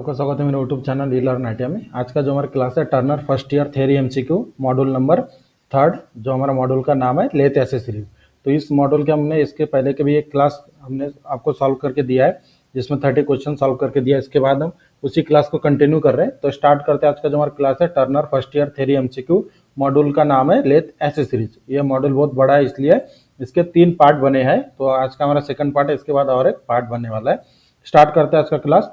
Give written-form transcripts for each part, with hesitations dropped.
आपका स्वागत है मेरे यूट्यूब चैनल ई लर्न आइडिया में। आज का जो हमारा क्लास है Turner first year theory MCQ module number 3, जो हमारा मॉड्यूल का नाम है लेथ एसेसरीज। तो इस मॉड्यूल के हमने इसके पहले के भी एक क्लास हमने आपको सॉल्व करके दिया है, जिसमें 30 क्वेश्चन सॉल्व करके दिया है। इसके बाद हम उसी क्लास को कंटिन्यू कर रहे हैं। तो स्टार्ट करते हैं। आज का जो हमारा क्लास है Turner first year theory MCQ, module का नाम है लेथ एसेसरीज। ये मॉड्यूल बहुत बड़ा है, इसलिए इसके 3 पार्ट बने हैं। तो आज का हमारा सेकंड पार्ट है, इसके बाद और एक पार्ट बनने वाला है। स्टार्ट करते हैं आज का क्लास।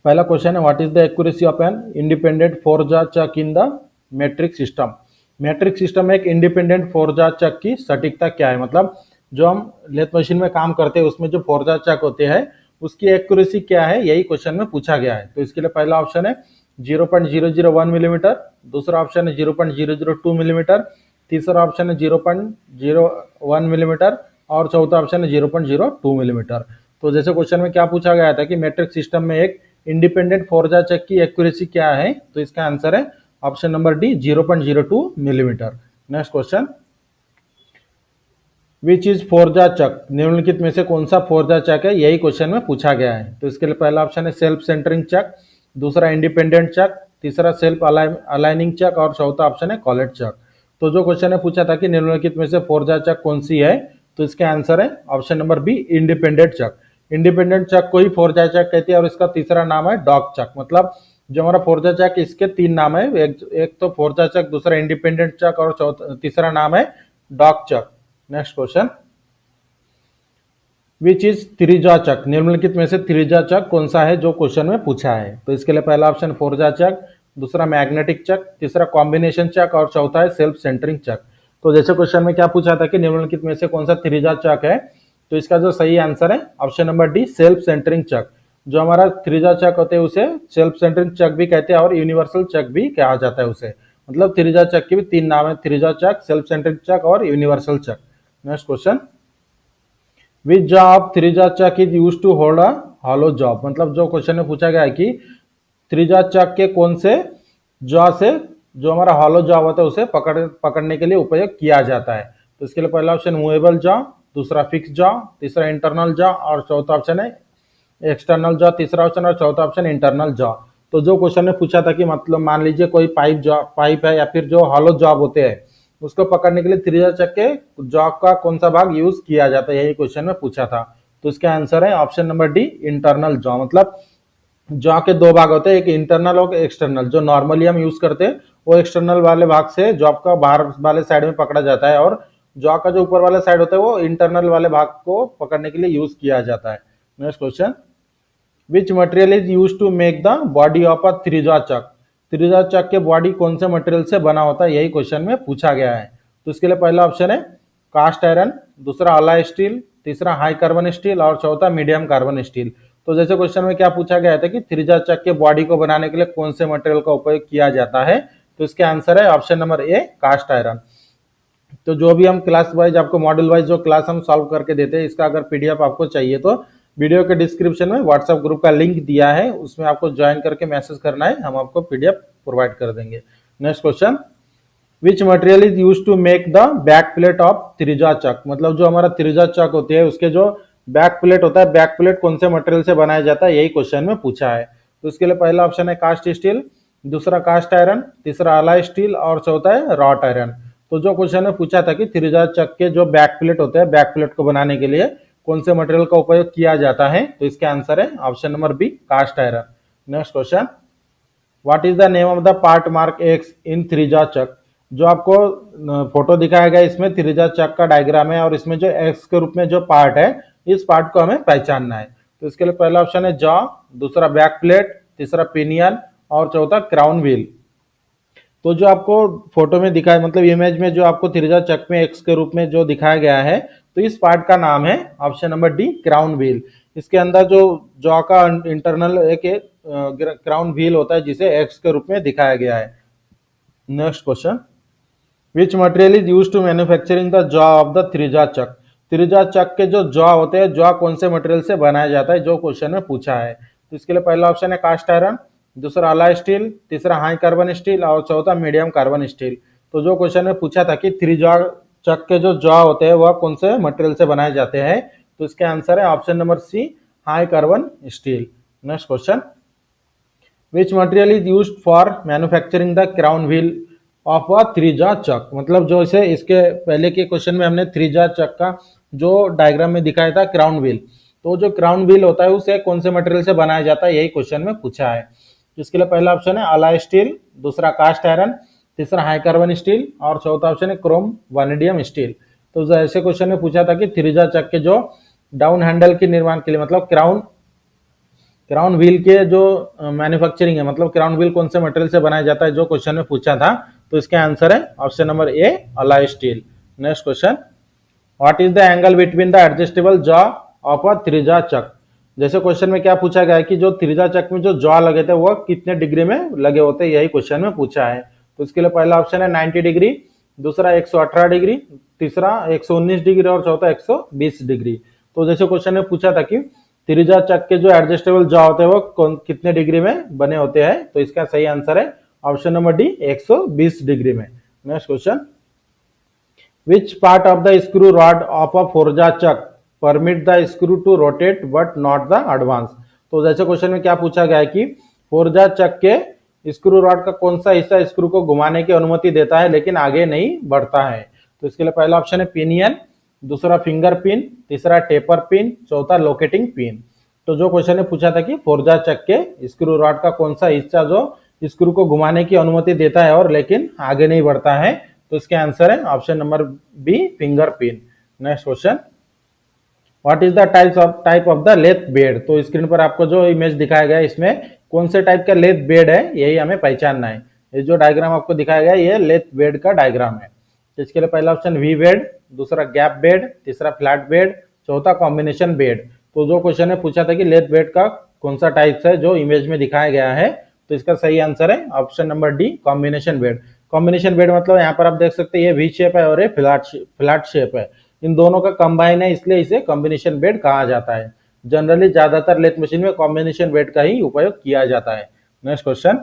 पहला क्वेश्चन है, what is the accuracy of an independent four jaw chuck in the metric system. Metric system में एक इंडिपेंडेंट फोरजा चक की सटीकता क्या है। मतलब जो हम लेथ मशीन में काम करते हैं उसमें जो फोरजा चक होते हैं उसकी एक्यूरेसी क्या है, यही क्वेश्चन में पूछा गया है। तो इसके लिए पहला ऑप्शन है 0.001 मिलीमीटर, दूसरा ऑप्शन है 0.002 मिलीमीटर, तीसरा ऑप्शन है 0.01 मिलीमीटर और चौथा ऑप्शन है 0.02 मिलीमीटर। तो जैसे क्वेश्चन में क्या पूछा गया था कि मैट्रिक सिस्टम में एक इंडिपेंडेंट फोरजा चक की एक्यूरेसी क्या है, तो इसका आंसर है option number D 0.02 millimetre. Next question, which is four jaw chuck. निम्नलिखित में से कौन सा फोरजा चक है, यही क्वेश्चन में पूछा गया है। तो इसके लिए पहला ऑप्शन है सेल्फ सेंटरिंग चक, दूसरा इंडिपेंडेंट चक, तीसरा सेल्फ अलाइनिंग चक और चौथा ऑप्शन है कॉलेट चक। तो जो क्वेश्चन है पूछा था कि निम्नलिखित में से फोरजा चक कौन सी है, तो इसका आंसर है option number B independent chuck. Independent chuck को ही फोरजा चक कहते हैं और इसका तीसरा नाम है डॉग चक। मतलब जो हमारा फोरजा चक इसके 3 नाम है, एक तो फोरजा चक, दूसरा इंडिपेंडेंट चक और तीसरा नाम है dog chuck. Next question, which is three jaw chuck. निम्नलिखित में से त्रिज्या चक कौन सा है, जो क्वेश्चन में पूछा है। तो इसके लिए पहला ऑप्शन फोरजा चक, दूसरा मैग्नेटिक चक, तीसरा कॉम्बिनेशन चक और चौथा है सेल्फ सेंटरिंग चक। तो जैसे क्वेश्चन में क्या पूछा था कि निम्नलिखित में से कौन सा त्रिज्या चक है, तो इसका जो सही आंसर है option number D self centring chuck. जो हमारा त्रिज्या चक होते हैं उसे सेल्फ सेंटरिंग चक भी कहते हैं और यूनिवर्सल चक भी कहा जाता है उसे। मतलब त्रिज्या चक के भी 3 नाम है, त्रिज्या चक, सेल्फ सेंटरिंग चक और universal chuck. Next question, which job three jaw chuck is use to hold a hollow job. मतलब जो क्वेश्चन में पूछा गया है कि त्रिज्या चक के कौन से जॉ से जो हमारा हॉलो जॉब होता है उसे पकड़ने के लिए उपयोग किया जाता है। तो इसके लिए पहला ऑप्शन मूवेबल जॉ, दूसरा फिक्स जॉ, तीसरा इंटरनल जॉ और चौथा ऑप्शन है एक्सटर्नल जॉ, तीसरा ऑप्शन और चौथा ऑप्शन इंटरनल जॉ। तो जो क्वेश्चन ने पूछा था कि मतलब मान लीजिए कोई पाइप है या फिर जो हॉलो जॉब होते हैं उसको पकड़ने के लिए त्रिज्या चक के जॉ का कौन सा भाग यूज किया जाता है, यही क्वेश्चन में पूछा था। तो इसका आंसर है option number D internal jaw. मतलब जॉ के 2 भाग होते हैं, एक इंटरनल और एक्सटर्नल। जो नॉर्मली हम यूज करते हैं वो एक्सटर्नल वाले भाग से जॉ का बाहर वाले साइड में पकड़ा जाता है और जॉ का जो ऊपर वाला साइड होता है वो इंटरनल वाले भाग को पकड़ने के लिए यूज किया जाता है। Next question, which material is use to make the body of a three jaw chuck. त्रिज्या चक के बॉडी कौन से मटेरियल से बना होता है, यही क्वेश्चन में पूछा गया है। तो इसके लिए पहला ऑप्शन है कास्ट आयरन, दूसरा अलाय स्टील, तीसरा हाई कार्बन स्टील और चौथा मीडियम कार्बन स्टील। तो जैसे क्वेश्चन में क्या पूछा गया था कि त्रिज्या चक के बॉडी को बनाने के लिए कौन से मटेरियल का उपयोग किया जाता है, तो इसका आंसर है option number A cast iron. तो जो भी हम क्लास वाइज आपको मॉड्यूल वाइज जो क्लास हम सॉल्व करके देते हैं, इसका अगर पीडीएफ आपको चाहिए तो वीडियो के डिस्क्रिप्शन में व्हाट्सएप ग्रुप का लिंक दिया है, उसमें आपको ज्वाइन करके मैसेज करना है, हम आपको पीडीएफ प्रोवाइड कर देंगे। Next question, which material is use to make the back plate of three jaw chuck. मतलब जो हमारा त्रिज्या चक होती है उसके जो बैक प्लेट होता है, बैक प्लेट कौन से मटेरियल से बनाया जाता है, यही क्वेश्चन में पूछा है। तो इसके लिए पहला ऑप्शन है कास्ट स्टील, दूसरा कास्ट आयरन, तीसरा अलाय स्टील और चौथा है रॉट आयरन। तो जो क्वेश्चन में पूछा था कि त्रिज्या चक के जो बैक प्लेट होते हैं, बैक प्लेट को बनाने के लिए कौन से मटेरियल का उपयोग किया जाता है, तो इसका आंसर है option number B cast iron. Next question, what is the name of the part mark X in three jaw chuck. जो आपको फोटो दिखाया गया इसमें त्रिज्या चक का डायग्राम है और इसमें जो एक्स के रूप में जो पार्ट है, इस पार्ट को हमें पहचानना है। तो इसके लिए पहला ऑप्शन है जॉ, दूसरा बैक प्लेट, तीसरा पिनियन और चौथा क्राउन व्हील। तो जो आपको फोटो में दिखाया, मतलब इमेज में जो आपको त्रिज्या चक में एक्स के रूप में जो दिखाया गया है, तो इस पार्ट का नाम है option number D crown wheel. इसके अंदर जो जॉ का इंटरनल एक क्राउन व्हील होता है जिसे एक्स के रूप में दिखाया गया है। Next question, which material is use to manufacturing the jaw of the three jaw chuck. त्रिज्या चक के जो जॉ होते हैं, जॉ कौन से मटेरियल से बनाया जाता है, जो क्वेश्चन में पूछा है। तो इसके लिए पहला ऑप्शन है कास्ट आयरन, दूसरा अलाय स्टील, तीसरा हाई कार्बन स्टील और चौथा मीडियम कार्बन स्टील। तो जो क्वेश्चन में पूछा था कि त्रिज्या चक के जो जॉ होते हैं वह कौन से मटेरियल से बनाए जाते हैं, तो इसके आंसर है option number C high carbon steel. Next question, which material is used for manufacturing the crown wheel of a three jaw chuck. मतलब जो इसे इसके पहले के क्वेश्चन में हमने थ्री-जार चक का जो डायग्राम में दिखाया था क्राउन व्हील, तो जो क्राउन व्हील होता है उसे कौन से मटेरियल से बनाया जाता है, यही क्वेश्चन में पूछा है। इसके लिए पहला ऑप्शन है अलाय स्टील, दूसरा कास्ट आयरन, तीसरा हाई कार्बन स्टील और चौथा ऑप्शन है क्रोम वानिडियम स्टील। तो ऐसे क्वेश्चन में पूछा था कि थ्री-जार चक के जो डाउन हैंडल के निर्माण के लिए, मतलब क्राउन क्राउन व्हील के जो मैन्युफैक्चरिंग है, मतलब क्राउन व्हील कौन से मटेरियल से बनाया जाता है, जो क्वेश्चन में पूछा था, तो इसका आंसर है option number A alloy steel. Next question, what is the angle between the adjustable jaw of a three jaw chuck. जैसे क्वेश्चन में क्या पूछा गया है कि जो थ्री-जार चक में जो जॉ लगे थे वो कितने डिग्री में लगे होते हैं, यही क्वेश्चन में पूछा है। तो इसके लिए पहला ऑप्शन है 90 डिग्री, दूसरा 118 डिग्री, तीसरा 119 डिग्री और चौथा 120 डिग्री। तो जैसे क्वेश्चन में पूछा था कि थ्री-जार चक के जो एडजस्टेबल जॉ होते हैं वो कितने डिग्री में बने होते हैं, तो इसका सही आंसर है ऑप्शन नंबर डी 120 डिग्री में। Next question, which part of the screw rod of a forja chuck permit the screw to rotate but not the advance। तो जैसे क्वेश्चन में क्या पूछा गया है कि फोर्जा चक के स्क्रू रॉड का कौन सा हिस्सा स्क्रू को घुमाने की अनुमति देता है लेकिन आगे नहीं बढ़ता है। तो इसके लिए पहला ऑप्शन है पिनियन, दूसरा फिंगर पिन, तीसरा टेपर पिन, चौथा लोकेटिंग पिन। तो जो क्वेश्चन ने पूछा था कि फोर्जा चक के स्क्रू रॉड का कौन सा हिस्सा जो स्क्रू को घुमाने की अनुमति देता है और लेकिन आगे नहीं बढ़ता है, तो इसके आंसर है option number B finger pin. Next question, what is the type of the lathe bed. तो स्क्रीन पर आपको जो इमेज दिखाया गया है इसमें कौन से टाइप का लेथ बेड है, यही हमें पहचानना है। ये जो डायग्राम आपको दिखाया गया है ये लेथ बेड का डायग्राम है। तो इसके लिए पहला ऑप्शन वी बेड, दूसरा गैप बेड, तीसरा फ्लैट बेड, चौथा कॉम्बिनेशन बेड। तो जो क्वेश्चन ने पूछा था कि लेथ बेड का कौन सा टाइप्स है जो इमेज में दिखाया गया है, तो इसका सही आंसर है option number D combination bed. Combination bed मतलब यहाँ पर आप देख सकते हैं ये वी शेप है और ये फ्लैट शेप है, इन दोनों का कंबाइन है इसलिए इसे कॉम्बिनेशन बेड कहा जाता है। जनरली ज्यादातर लेथ मशीन में कॉम्बिनेशन बेड का ही उपयोग किया जाता है। Next question,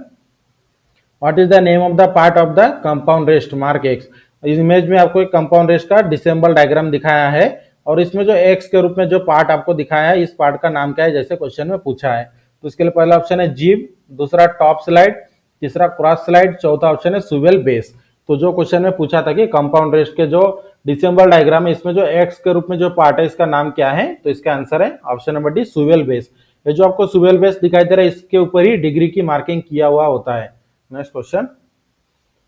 what is the name of the part of the compound rest mark x. इस इमेज में आपको एक कंपाउंड रेस्ट का डिसेंबल डायग्राम दिखाया है और इसमें जो एक्स के रूप में जो पार्ट आपको दिखाया है इस पार्ट का नाम क्या है, जैसे क्वेश्चन में पूछा है। तो इसके लिए पहला ऑप्शन है जीब, दूसरा टॉप स्लाइड, तीसरा क्रॉस स्लाइड, चौथा ऑप्शन है सुवेल बेस। तो जो क्वेश्चन में पूछा था कि कंपाउंड रेस्ट के जो डिसेंबल डायग्राम है इसमें जो एक्स के रूप में जो पार्ट है इसका नाम क्या है, तो इसका आंसर है option number D Suvel base. ये जो आपको सुवेल बेस दिखाई दे रहा है इसके ऊपर ही डिग्री की मार्किंग किया हुआ होता है। Next question,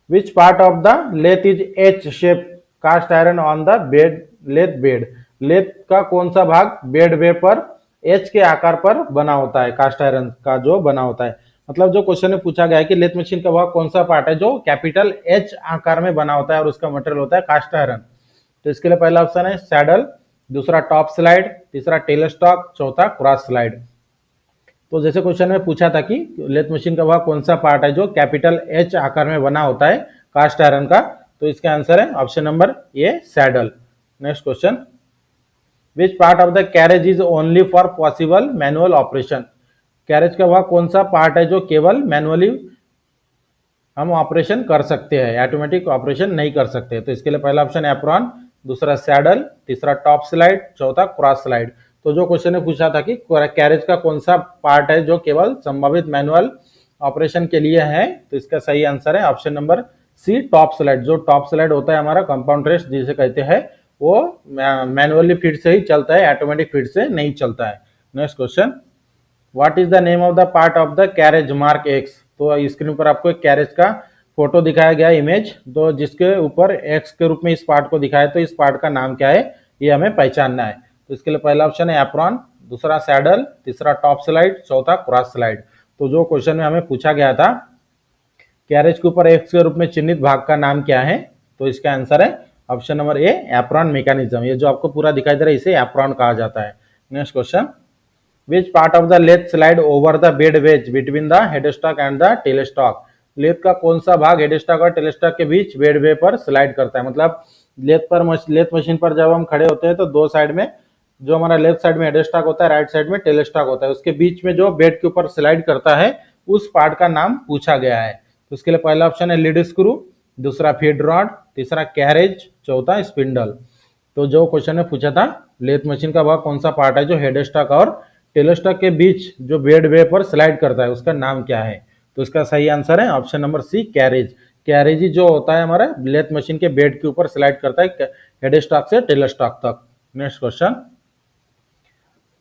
which part of the lathe is H shape cast iron on the bed lathe bed. Lathe का कौन सा भाग बेड वे पर एच के आकार पर बना होता है, कास्ट आयरन का जो बना होता है। मतलब जो क्वेश्चन में पूछा गया है कि लेथ मशीन का भाग कौन सा पार्ट है जो कैपिटल एच आकार में बना होता है और उसका मटेरियल होता है कास्ट आयरन। तो इसके लिए पहला ऑप्शन है सैडल, दूसरा टॉप स्लाइड, तीसरा टेल स्टॉक, चौथा क्रॉस स्लाइड। तो जैसे क्वेश्चन में पूछा था कि लेथ मशीन का वह कौन सा पार्ट है जो कैपिटल एच आकार में बना होता है कास्ट आयरन का, तो इसका आंसर है option number A saddle. Next question, which part of the carriage is only for possible manual operation. Carriage का वह कौन सा पार्ट है जो केवल मैनुअली हम ऑपरेशन कर सकते हैं, ऑटोमेटिक ऑपरेशन नहीं कर सकते। तो इसके लिए पहला ऑप्शन एप्रॉन, दूसरा सैडल, तीसरा टॉप स्लाइड, चौथा क्रॉस स्लाइड। तो जो क्वेश्चन ने पूछा था कि कैरेज का कौन सा पार्ट है जो केवल संभावित मैनुअल ऑपरेशन के लिए है, तो इसका सही आंसर है option number C top slide. जो टॉप स्लाइड होता है हमारा कंपाउंड रेस्ट जिसे कहते हैं वो मैनुअली फीड से ही चलता है, ऑटोमेटिक फीड से नहीं चलता है। Next question, what is the name of the part of the carriage mark X. तो स्क्रीन पर आपको एक कैरेज का फोटो दिखाया गया इमेज, तो जिसके ऊपर एक्स के रूप में इस पार्ट को दिखाया, तो इस पार्ट का नाम क्या है ये हमें पहचानना है। तो इसके लिए पहला ऑप्शन है एप्रॉन, दूसरा सैडल, तीसरा टॉप स्लाइड, चौथा क्रॉस स्लाइड। तो जो क्वेश्चन में हमें पूछा गया था कैरेज के ऊपर एक्स के रूप में चिन्हित भाग का नाम क्या है, तो इसका आंसर है ऑप्शन नंबर ए एप्रॉन मैकेनिज्म। ये जो आपको पूरा दिखाई दे रहा है इसे एप्रॉन कहा जाता है। Next question, which part of the lathe slide over the bed ways between the headstock and the tail stock. Lathe का कौन सा भाग हेडस्टॉक और टेल स्टॉक के बीच बेड वे पर स्लाइड करता है। मतलब लेथ मशीन पर जब हम खड़े होते हैं तो दो साइड में जो हमारा लेफ्ट साइड में हेडस्टॉक होता है, राइट साइड में टेल स्टॉक होता है, उसके बीच में जो बेड के ऊपर स्लाइड करता है उस पार्ट का नाम पूछा गया है। तो इसके लिए पहला ऑप्शन है लीड स्क्रू, दूसरा फीड रॉड, तीसरा कैरेज, चौथा स्पिंडल। तो जो क्वेश्चन में पूछा था लेथ मशीन का भाग कौन सा पार्ट है जो हेडस्टॉक और टेल स्टॉक के बीच जो बेड वे पर स्लाइड करता है उसका नाम क्या है, तो इसका सही आंसर है option number C carriage. Carriage ही जो होता है हमारा लेथ मशीन के बेड के ऊपर स्लाइड करता है हेड स्टॉक से टेल स्टॉक तक। Next question,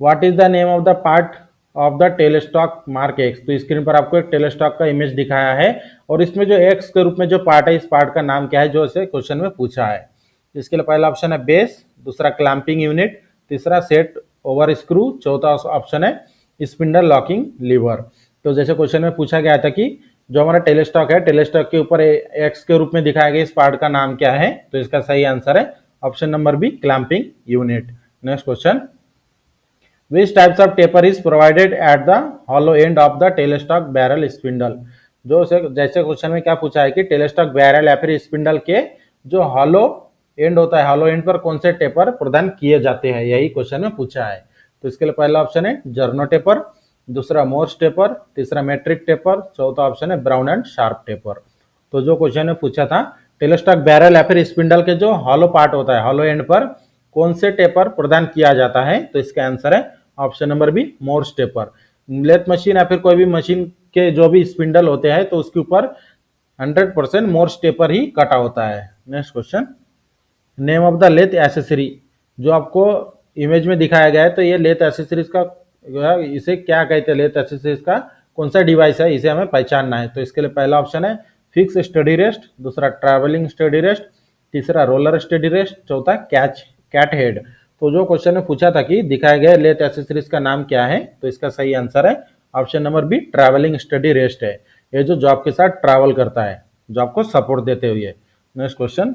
what is the name of the part of the tail stock mark X. तो स्क्रीन पर आपको एक टेल स्टॉक का इमेज दिखाया है और इसमें जो एक्स के रूप में जो पार्ट है इस पार्ट का नाम क्या है जो इसे क्वेश्चन में पूछा है। इसके लिए पहला ऑप्शन है बेस, दूसरा क्लैंपिंग यूनिट, तीसरा सेट ओवर स्क्रू, चौथा ऑप्शन है स्पिंडल लॉकिंग लीवर। तो जैसे क्वेश्चन में पूछा गया था कि जो हमारा टेल स्टॉक है टेल स्टॉक के ऊपर एक्स के रूप में दिखाया गया इस पार्ट का नाम क्या है, तो इसका सही आंसर है option number B clamping unit. Next question, which types of taper is provided at the hollow end of the tail stock barrel spindle। जो जैसे क्वेश्चन में क्या पूछा है कि टेल स्टॉक बैरल या फिर स्पिंडल के जो हॉलो एंड होता है हॉलो एंड पर कौन से टेपर प्रदान किए जाते हैं, यही क्वेश्चन में पूछा है। तो इसके लिए पहला ऑप्शन है जर्नो टेपर, दूसरा मोर्स टेपर, तीसरा मैट्रिक टेपर, चौथा ऑप्शन है ब्राउन एंड शार्प टेपर। तो जो क्वेश्चन में पूछा था टेल स्टॉक बैरल या फिर स्पिंडल के जो हॉलो पार्ट होता है हॉलो एंड पर कौन से टेपर प्रदान किया जाता है, तो इसका आंसर है option number B Morse taper. Lathe machine या फिर कोई भी मशीन के जो भी स्पिंडल होते हैं तो उसके ऊपर 100% मोर्स टेपर ही कटा होता है। Next question, name of the lathe accessory. जो आपको इमेज में दिखाया गया है तो ये लेथ एसेसरीज का इसे क्या कहते हैं, लेथ एसेसरीज का कौन सा डिवाइस है इसे हमें पहचानना है। तो इसके लिए पहला ऑप्शन है फिक्स स्टडी रेस्ट, दूसरा ट्रैवलिंग स्टडी रेस्ट, तीसरा रोलर स्टडी रेस्ट, चौथा कैट हेड। तो जो क्वेश्चन में पूछा था कि दिखाए गए लेथ एसेसरीज का नाम क्या है, तो इसका सही आंसर है option number be travelling study rest है। ये जो जॉब के साथ ट्रैवल करता है जॉब को सपोर्ट देते हुए। Next question,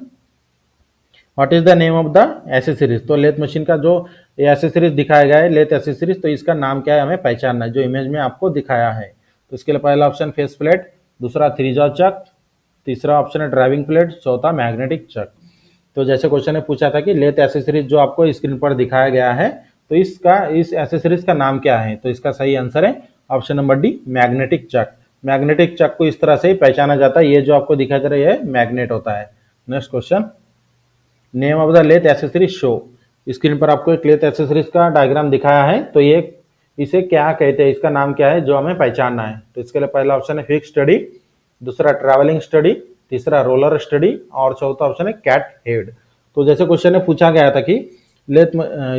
what is the name of the accessories. तो लेथ मशीन का जो एसेसरीज दिखाया गया है लेथ एसेसरीज तो इसका नाम क्या है हमें पहचानना है जो इमेज में आपको दिखाया है। तो इसके लिए पहला ऑप्शन फेस प्लेट, दूसरा थ्री जॉ चक, तीसरा ऑप्शन है ड्राइविंग प्लेट, चौथा मैग्नेटिक चक। तो जैसे क्वेश्चन ने पूछा था कि लेथ एसेसरीज जो आपको स्क्रीन पर दिखाया गया है तो इस एसेसरीज का नाम क्या है, तो इसका सही आंसर है ऑप्शन नंबर डी मैग्नेटिक चक। मैग्नेटिक चक को इस तरह से ही पहचाना जाता है, ये जो आपको दिखाई दे रहा है मैग्नेट होता है। Next question, name of the lathe accessories show. Screen पर आपको एक लेथ एसेसरीज का डायग्राम दिखाया है तो ये इसे क्या कहते हैं, इसका नाम क्या है जो हमें पहचानना है। तो इसके लिए पहला ऑप्शन है फिक्स स्टडी, दूसरा ट्रैवलिंग स्टडी, तीसरा रोलर स्टडी और चौथा ऑप्शन है कैट हेड। तो जैसे क्वेश्चन में पूछा गया था कि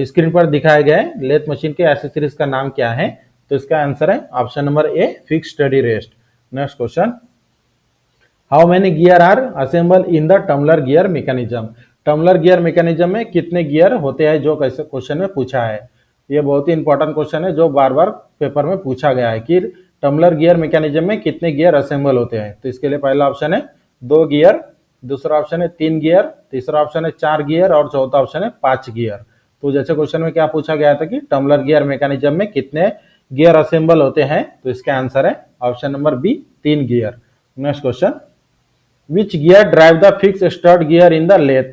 स्क्रीन पर दिखाया गया है लेथ मशीन के एसेसरीज का नाम क्या है, तो इसका आंसर है option number A fix steady rest. Next question, how many gear are assemble in the tumbler gear mechanism. Tumbler gear mechanism में कितने गियर होते हैं जो कैसे क्वेश्चन में पूछा है। ये बहुत ही इंपॉर्टेंट क्वेश्चन है जो बार बार पेपर में पूछा गया है कि टम्बलर गियर मैकेनिज्म में कितने गियर असेंबल होते हैं। तो इसके लिए पहला ऑप्शन है 2 गियर, दूसरा ऑप्शन है 3 गियर, तीसरा ऑप्शन है 4 गियर और चौथा ऑप्शन है 5 गियर। तो जैसे क्वेश्चन में क्या पूछा गया था कि टम्बलर गियर मैकेनिज्म में कितने गियर असेंबल होते हैं, तो इसका आंसर है option number B 3 gear. Next question, which gear drive the fix stud gear in the lathe.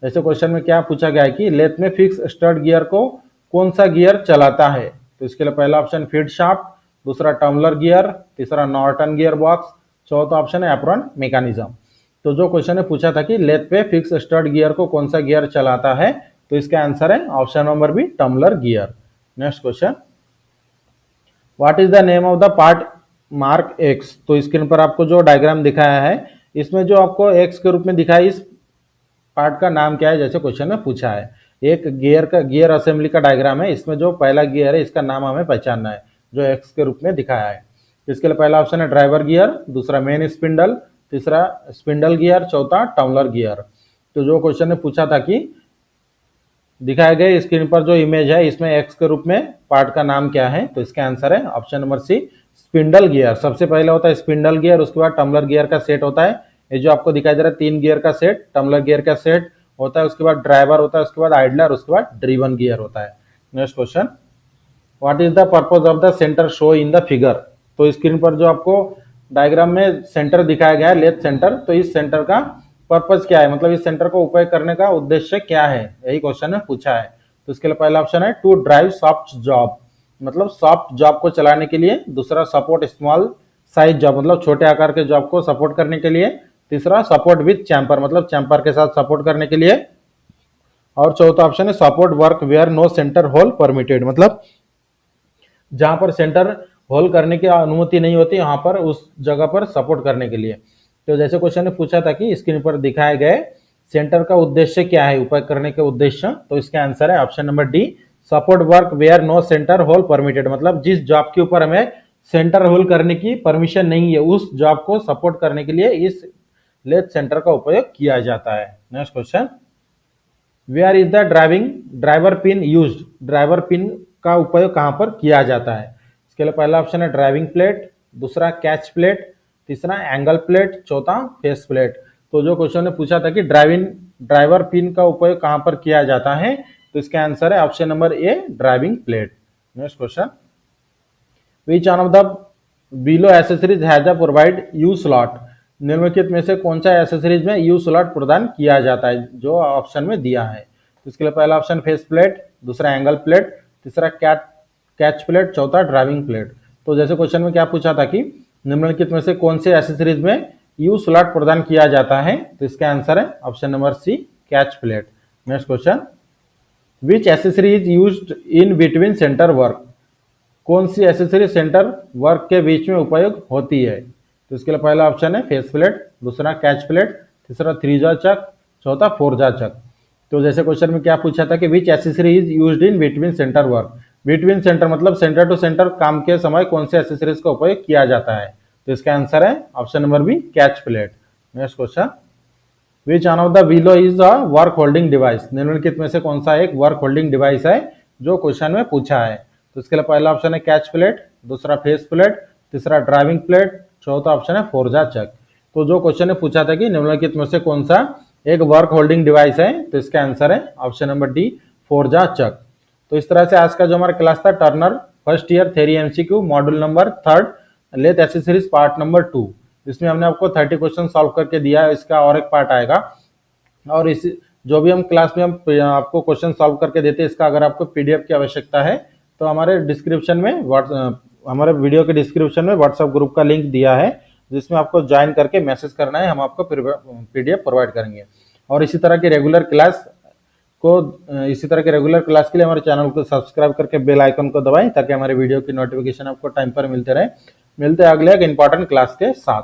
जैसे क्वेश्चन में क्या पूछा गया है कि लेथ में फिक्स स्टड गियर को कौन सा गियर चलाता है। तो इसके लिए पहला ऑप्शन फीड शाफ्ट, दूसरा टम्बलर गियर, तीसरा नॉर्टन गियर बॉक्स, चौथा ऑप्शन है एप्रॉन मैकेनिज्म। तो जो क्वेश्चन ने पूछा था कि लेथ पे फिक्स स्टड गियर को कौन सा गियर चलाता है, तो इसका आंसर है option number B tumbler gear. Next question, what is the name of the part mark X. तो स्क्रीन पर आपको जो डायग्राम दिखाया है इसमें जो आपको एक्स के रूप में दिखाया इस पार्ट का नाम क्या है, जैसे क्वेश्चन में पूछा है। एक गियर असेंबली का डायग्राम है, इसमें जो पहला गियर है इसका नाम हमें पहचानना है जो एक्स के रूप में दिखाया है। इसके लिए पहला ऑप्शन है ड्राइवर गियर, दूसरा मेन स्पिंडल, तीसरा स्पिंडल गियर, चौथा टम्बलर गियर। तो जो क्वेश्चन ने पूछा था कि दिखाए गए स्क्रीन पर जो इमेज है इसमें एक्स के रूप में पार्ट का नाम क्या है, तो इसका आंसर है option number C spindle gear. सबसे पहले होता है स्पिंडल गियर, उसके बाद टम्बलर गियर का सेट होता है। ये जो आपको दिखाई दे रहा है 3 गियर का सेट, टम्बलर गियर का सेट होता है, उसके बाद ड्राइवर होता है, उसके बाद आइडलर, उसके बाद ड्रिवन गियर होता है। Next question, what is the purpose of the centre show in the figure. तो स्क्रीन पर जो आपको डायग्राम में सेंटर दिखाया गया है लेफ्ट सेंटर, तो इस सेंटर का पर्पज क्या है, मतलब इस सेंटर को उपयोग करने का उद्देश्य क्या है, यही क्वेश्चन में पूछा है। तो इसके लिए पहला ऑप्शन है टू ड्राइव सॉफ्ट जॉब, मतलब सॉफ्ट जॉब को चलाने के लिए, दूसरा सपोर्ट स्मॉल साइज जॉब, मतलब छोटे आकार के जॉब को सपोर्ट करने के लिए, तीसरा सपोर्ट विथ चैम्पर, मतलब चैम्पर के साथ सपोर्ट करने के लिए, और चौथा ऑप्शन है support work where no centre hole permitted, मतलब जहां पर सेंटर होल्ड करने की अनुमति नहीं होती वहां पर उस जगह पर सपोर्ट करने के लिए। तो जैसे क्वेश्चन ने पूछा था कि स्क्रीन पर दिखाए गए सेंटर का उद्देश्य क्या है, उपाय करने के उद्देश्य, तो इसका आंसर है option number D, support work where no centre hole permitted. मतलब जिस जॉब के ऊपर हमें सेंटर होल करने की परमिशन नहीं है उस जॉब को सपोर्ट करने के लिए इस लेथ सेंटर का उपयोग किया जाता है। Next question, where is the driver pin used. Driver pin का उपयोग कहां पर किया जाता है? इसके लिए पहला ऑप्शन है ड्राइविंग प्लेट, दूसरा कैच प्लेट, तीसरा एंगल प्लेट, चौथा फेस प्लेट। तो जो क्वेश्चन ने पूछा था कि ड्राइवर पिन का उपयोग कहां पर किया जाता है, तो इसका आंसर है option number A, driving plate. Next question, which one of the below accessories has a provide you slot. निम्नलिखित में से कौन सा एसेसरीज में यू स्लॉट प्रदान किया जाता है जो ऑप्शन में दिया है? तो इसके लिए पहला ऑप्शन फेस प्लेट, दूसरा एंगल प्लेट, तीसरा कैच प्लेट, चौथा ड्राइविंग प्लेट। तो जैसे क्वेश्चन में क्या पूछा था कि निम्नलिखित में से कौन से एसेसरीज में यू स्लॉट प्रदान किया जाता है, तो इसका आंसर है option number C, catch plate. Next question, which accessory is used in between centre work. कौन सी एसेसरी सेंटर वर्क के बीच में उपयोग होती है? तो इसके लिए पहला ऑप्शन है फेस प्लेट, दूसरा कैच प्लेट, तीसरा थ्रीजा चक, चौथा फोरजा चक। तो जैसे क्वेश्चन में क्या पूछा था कि which accessory is used in between centre work. Between centre मतलब सेंटर टू सेंटर काम के समय कौन से एसेसरीज का उपयोग किया जाता है, तो इसका आंसर है option number B, catch plate. Next question, which one of the below is a work holding device. निम्नलिखित में से कौन सा एक वर्क होल्डिंग डिवाइस है जो क्वेश्चन में पूछा है? तो इसके लिए पहला ऑप्शन है कैच प्लेट, दूसरा फेस प्लेट, तीसरा ड्राइविंग प्लेट, चौथा ऑप्शन है फोरजा चक। तो जो क्वेश्चन ने पूछा था कि निम्नलिखित में से कौन सा एक वर्क होल्डिंग डिवाइस है, तो इसका आंसर है ऑप्शन नंबर डी, फोरजा चक। तो इस तरह से आज का जो हमारा क्लास था turner first year theory MCQ module number 3 lathe accessories part number 2, इसमें हमने आपको 30 क्वेश्चन सॉल्व करके दिया है। इसका और एक पार्ट आएगा और इस जो भी हम क्लास में हम आपको क्वेश्चन सॉल्व करके देते हैं इसका अगर आपको पीडीएफ की आवश्यकता है तो हमारे डिस्क्रिप्शन में हमारे वीडियो के डिस्क्रिप्शन में व्हाट्सएप ग्रुप का लिंक दिया है जिसमें आपको ज्वाइन करके मैसेज करना है, हम आपको पीडीएफ प्रोवाइड करेंगे। और इसी तरह के रेगुलर क्लास के लिए हमारे चैनल को सब्सक्राइब करके बेल आइकन को दबाएं ताकि हमारे वीडियो की नोटिफिकेशन आपको टाइम पर मिलते रहे। मिलते हैं अगले एक इंपॉर्टेंट क्लास के साथ।